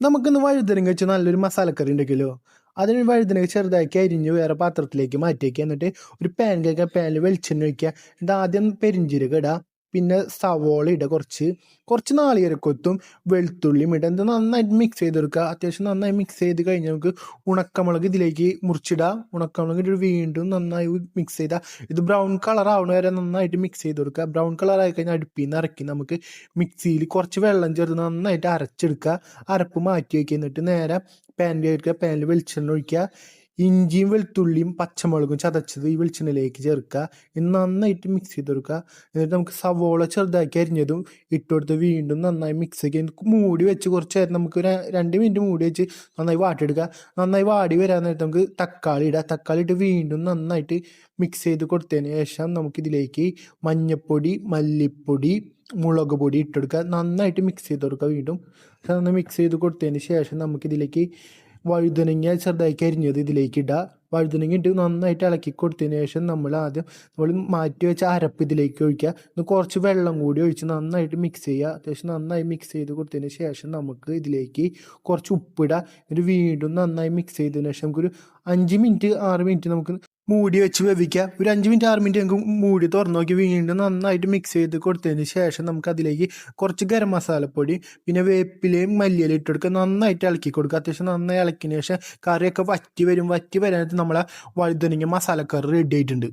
നമുക്കിന്ന് വഴുതനങ്ങ വെച്ച് നല്ലൊരു മസാലക്കറി ഉണ്ടെങ്കിലോ. അതിന് വഴുതനങ്ങ ചെറുതാക്കി അരിഞ്ഞ് വേറെ പാത്രത്തിലേക്ക് മാറ്റി വയ്ക്കുക. എന്നിട്ട് ഒരു പാൻ കേൾക്കുക, പാനിൽ വെളിച്ചെണ്ണ ഒഴിക്കുക. എന്നിട്ട് ആദ്യം പെരിഞ്ജീരകം ഇടുക, പിന്നെ സവോള ഇടുക, കുറച്ച് നാളികേരക്കൊത്തും വെളുത്തുള്ളിയും ഇടുക. എന്നിട്ട് നന്നായിട്ട് മിക്സ് ചെയ്ത് കൊടുക്കുക. അത്യാവശ്യം നന്നായി മിക്സ് ചെയ്ത് കഴിഞ്ഞാൽ നമുക്ക് ഉണക്കമുളക് ഇതിലേക്ക് മുറിച്ചിടുക. ഉണക്കമുളക് ഇട്ട് വീണ്ടും നന്നായി മിക്സ് ചെയ്താൽ ഇത് ബ്രൗൺ കളർ ആവണ വരെ നന്നായിട്ട് മിക്സ് ചെയ്ത് കൊടുക്കുക. ബ്രൗൺ കളർ ആയി കഴിഞ്ഞാൽ അടുപ്പിൽ നിന്ന് ഇറക്കി നമുക്ക് മിക്സിയിൽ കുറച്ച് വെള്ളം ചേർത്ത് നന്നായിട്ട് അരച്ചെടുക്കുക. അരപ്പ് മാറ്റി വയ്ക്കുക. എന്നിട്ട് നേരെ പാനിലേക്ക് പാനിൽ വെളിച്ചെണ്ണ ഒഴിക്കുക. ഇഞ്ചിയും വെളുത്തുള്ളിയും പച്ചമുളകും ചതച്ചത് ഈ വെളിച്ചെണ്ണയിലേക്ക് ചേർക്കുക. ഇത് നന്നായിട്ട് മിക്സ് ചെയ്ത് കൊടുക്കുക. എന്നിട്ട് നമുക്ക് സവോള ചെറുതാക്കി അരിഞ്ഞതും ഇട്ട് കൊടുത്ത് വീണ്ടും നന്നായി മിക്സ് ആക്കി മൂടി വെച്ച് കുറച്ച് നേരം നമുക്ക് 2 മിനിറ്റ് മൂടി വെച്ച് നന്നായി വാട്ടിയെടുക്കുക. നന്നായി വാടി വരാൻ നേരത്ത് നമുക്ക് തക്കാളി ഇടുക. തക്കാളി ഇട്ട് വീണ്ടും നന്നായിട്ട് മിക്സ് ചെയ്ത് കൊടുത്തതിന് ശേഷം നമുക്കിതിലേക്ക് മഞ്ഞൾപ്പൊടി, മല്ലിപ്പൊടി, മുളക് പൊടി ഇട്ടെടുക്കുക. നന്നായിട്ട് മിക്സ് ചെയ്ത് കൊടുക്കുക. വീണ്ടും നന്നായി മിക്സ് ചെയ്ത് കൊടുത്തതിന് ശേഷം നമുക്കിതിലേക്ക് വഴുതനങ്ങ ചെറുതാക്കി അരിഞ്ഞത് ഇതിലേക്ക് ഇടുക. വഴുതനങ്ങ ഇട്ട് നന്നായിട്ട് ഇളക്കി കൊടുത്തതിന് ശേഷം നമ്മൾ മാറ്റി വെച്ച അരപ്പ് ഇതിലേക്ക് ഒഴിക്കുക. കുറച്ച് വെള്ളം കൂടി ഒഴിച്ച് നന്നായിട്ട് മിക്സ് ചെയ്യുക. അത്യാവശ്യം നന്നായി മിക്സ് ചെയ്ത് കൊടുത്തതിന് ശേഷം നമുക്ക് ഇതിലേക്ക് കുറച്ച് ഉപ്പിടുക. എന്നിട്ട് വീണ്ടും നന്നായി മിക്സ് ചെയ്തതിന് ശേഷം നമുക്കൊരു 5 മിനിറ്റ് 6 മിനിറ്റ് നമുക്ക് മൂടി വെച്ച് വേവിക്കുക. ഒരു 5 മിനിറ്റ് 6 മിനിറ്റ് നമുക്ക് മൂടി തുറന്ന് നോക്കി വീണ്ടും നന്നായിട്ട് മിക്സ് ചെയ്ത് കൊടുത്തതിന് ശേഷം നമുക്ക് അതിലേക്ക് കുറച്ച് ഗരം മസാലപ്പൊടി, പിന്നെ വേപ്പിലയും മല്ലിയിലയും ഇട്ടെടുക്കുക. നന്നായിട്ട് ഇളക്കി കൊടുക്കുക. അത്യാവശ്യം നന്നായി ഇളക്കിയതിന് ശേഷം കറിയൊക്കെ വറ്റി വരാനായിട്ട് നമ്മളെ വഴുതനങ്ങ മസാലക്കറി റെഡി ആയിട്ടുണ്ട്.